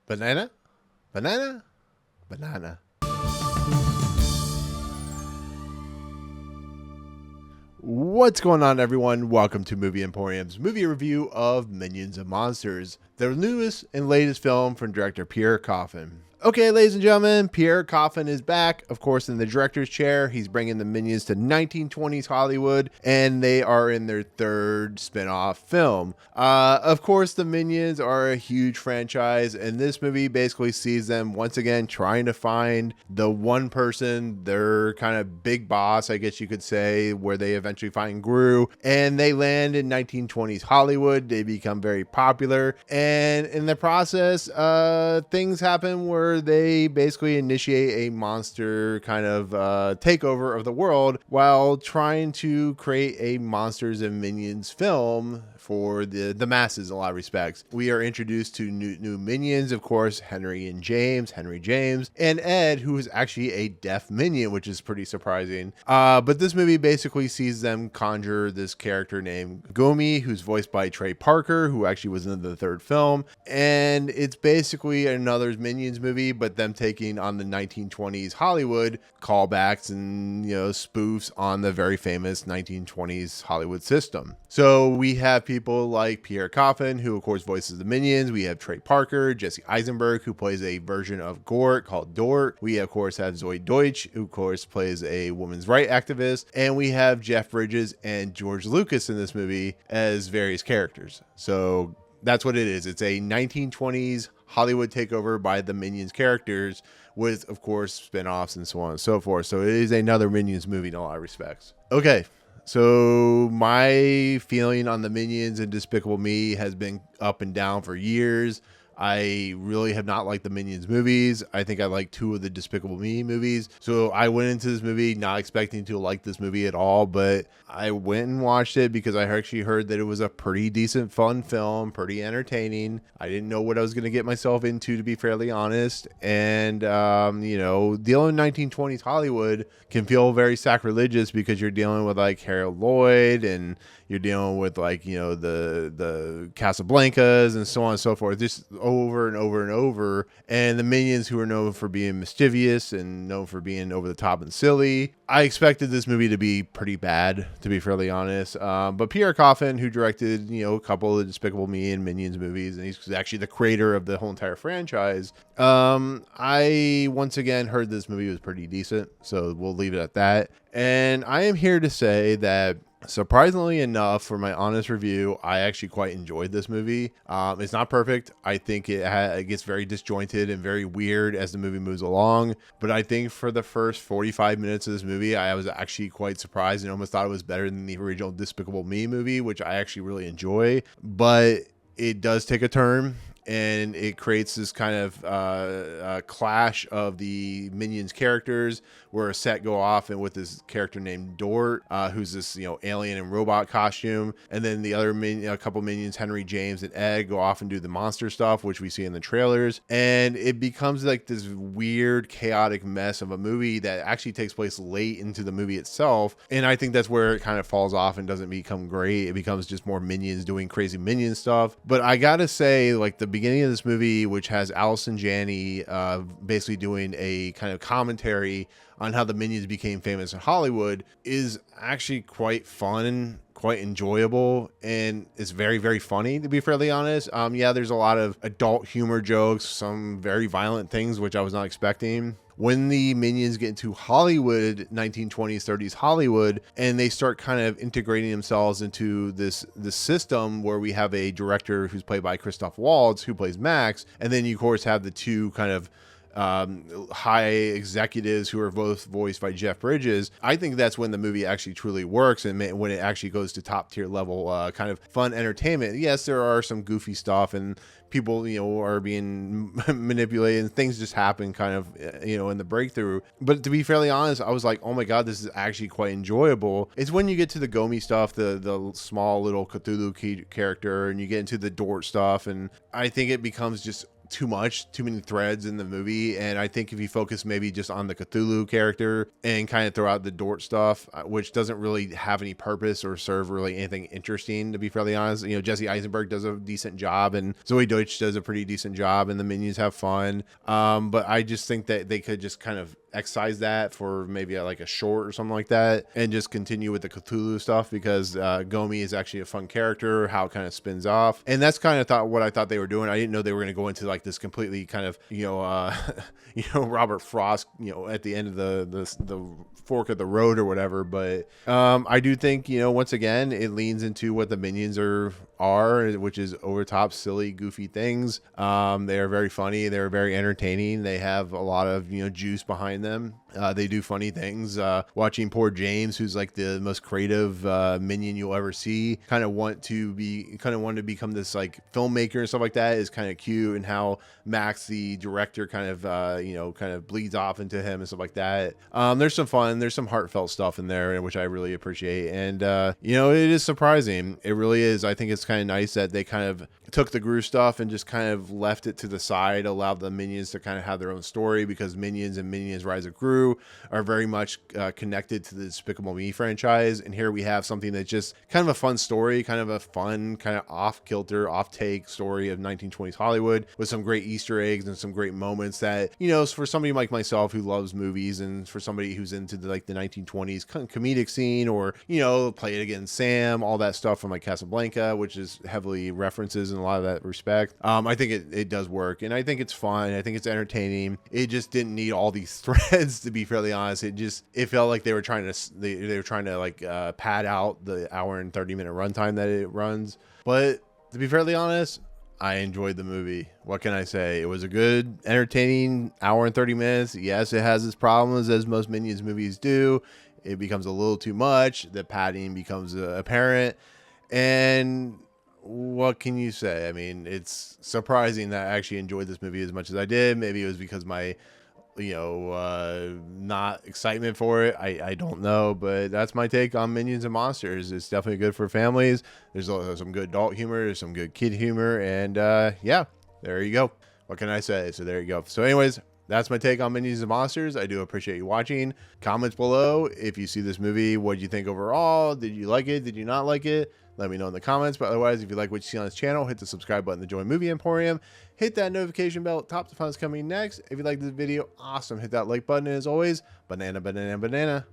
Banana? Banana? Banana. What's going on, everyone? Welcome to Movie Emporium's movie review of Minions and Monsters, the newest and latest film from director Pierre Coffin. Okay, ladies and gentlemen, Pierre Coffin is back, of course, in the director's chair. He's bringing the Minions to 1920s Hollywood, and they are in their third spin-off film. Of course, the Minions are a huge franchise, and this movie basically sees them once again trying to find the one person, their kind of big boss, I guess you could say, where they eventually find Gru, and they land in 1920s Hollywood. They become very popular, and in the process, things happen where they basically initiate a monster kind of takeover of the world while trying to create a Monsters and Minions film for the masses in a lot of respects. We are introduced to new minions, of course, Henry James, and Ed, who is actually a deaf minion, which is pretty surprising. But this movie basically sees them conjure this character named Gomi, who's voiced by Trey Parker, who actually was in the third film. And it's basically another Minions movie, but them taking on the 1920s Hollywood callbacks and, spoofs on the very famous 1920s Hollywood system. So we have people like Pierre Coffin, who of course voices the Minions. We have Trey Parker, Jesse Eisenberg, who plays a version of Gort called Dort. We of course have Zoey Deutch, who of course plays a women's rights activist. And we have Jeff Bridges and George Lucas in this movie as various characters. So that's what it is. It's a 1920s Hollywood takeover by the Minions characters with, of course, spin-offs and so on and so forth. So it is another Minions movie in a lot of respects. Okay. So my feeling on the Minions and Despicable Me has been up and down for years. I really have not liked the Minions movies. I think I like two of the Despicable Me movies. So I went into this movie not expecting to like this movie at all, but I went and watched it because I actually heard that it was a pretty decent, fun film, pretty entertaining. I didn't know what I was going to get myself into, to be fairly honest. And, dealing with 1920s Hollywood can feel very sacrilegious because you're dealing with like Harold Lloyd and you're dealing with like, the Casablancas and so on and so forth, just over and over and over. And the Minions, who are known for being mischievous and known for being over the top and silly. I expected this movie to be pretty bad, to be fairly honest. But Pierre Coffin, who directed, a couple of the Despicable Me and Minions movies, and he's actually the creator of the whole entire franchise. I once again heard this movie was pretty decent, so we'll leave it at that. And I am here to say that, surprisingly enough, for my honest review, I actually quite enjoyed this movie. It's not perfect. I think it gets very disjointed and very weird as the movie moves along. But I think for the first 45 minutes of this movie, I was actually quite surprised and almost thought it was better than the original Despicable Me movie, which I actually really enjoy. But it does take a turn. And it creates this kind of clash of the Minions characters, where a set go off and with this character named Dort, who's this alien and robot costume, and then the other a couple Minions, Henry, James, and Ed, go off and do the monster stuff, which we see in the trailers, and it becomes like this weird, chaotic mess of a movie that actually takes place late into the movie itself. And I think that's where it kind of falls off and doesn't become great. It becomes just more Minions doing crazy Minion stuff. But I gotta say, like, the beginning of this movie, which has Alison, Janney basically doing a kind of commentary on how the Minions became famous in Hollywood, is actually quite fun, quite enjoyable, and it's very, very funny, to be fairly honest. There's a lot of adult humor jokes, some very violent things, which I was not expecting. When the Minions get into Hollywood, 1920s, 30s Hollywood, and they start kind of integrating themselves into this system where we have a director who's played by Christoph Waltz, who plays Max, and then you of course have the two kind of high executives who are both voiced by Jeff Bridges. I think that's when the movie actually truly works, and when it actually goes to top tier level kind of fun entertainment. Yes, there are some goofy stuff and people, are being manipulated and things just happen kind of, in the breakthrough. But to be fairly honest, I was like, oh my God, this is actually quite enjoyable. It's when you get to the Gomi stuff, the small little Cthulhu character, and you get into the Dort stuff, and I think it becomes just too many threads in the movie. And I think if you focus maybe just on the Cthulhu character and kind of throw out the Dort stuff, which doesn't really have any purpose or serve really anything interesting, to be fairly honest. Jesse Eisenberg does a decent job, and Zoey Deutch does a pretty decent job, and the minions have fun. But I just think that they could just kind of excise that for maybe like a short or something like that, and just continue with the Cthulhu stuff, because Gomi is actually a fun character, how it kind of spins off. And that's kind of what I thought they were doing. I didn't know they were going to go into like this completely kind of Robert Frost at the end of the fork of the road or whatever. But I do think once again it leans into what the minions are, which is over top, silly, goofy things. They are very funny, they're very entertaining, they have a lot of juice behind them. They do funny things. Watching poor James, who's like the most creative minion you'll ever see, kind of want to become this like filmmaker and stuff like that, is kind of cute. And how Max, the director, kind of bleeds off into him and stuff like that. There's some fun, there's some heartfelt stuff in there, which I really appreciate. And it is surprising, it really is. I think it's kind of nice that they kind of took the Gru stuff and just kind of left it to the side, allowed the minions to kind of have their own story, because Minions and Minions Rise of Gru are very much connected to the Despicable Me franchise. And here we have something that's just kind of a fun story, kind of a fun, kind of off-kilter, off-take story of 1920s Hollywood, with some great Easter eggs and some great moments that, for somebody like myself who loves movies, and for somebody who's into the 1920s comedic scene, or, Play It Again Sam, all that stuff from like Casablanca, which is heavily references in a lot of that respect. I think it does work, and I think it's fun. I think it's entertaining. It just didn't need all these threads, to be fairly honest. It felt like they were trying to pad out the hour and 30-minute runtime that it runs. But to be fairly honest, I enjoyed the movie. What can I say? It was a good, entertaining hour and 30 minutes. Yes, it has its problems, as most Minions movies do. It becomes a little too much. The padding becomes apparent. And what can you say? I mean, it's surprising that I actually enjoyed this movie as much as I did. Maybe it was because my not excitement for it. I don't know, but that's my take on Minions and Monsters. It's definitely good for families. There's some good adult humor, there's some good kid humor, and yeah, there you go. What can I say? So there you go. So anyways, that's my take on Minions and Monsters. I do appreciate you watching. Comments below if you see this movie. What did you think overall? Did you like it? Did you not like it? Let me know in the comments. But otherwise, if you like what you see on this channel, hit the subscribe button to join Movie Emporium. Hit that notification bell. Top to fun's coming next. If you like this video, awesome. Hit that like button. And as always, banana, banana, banana.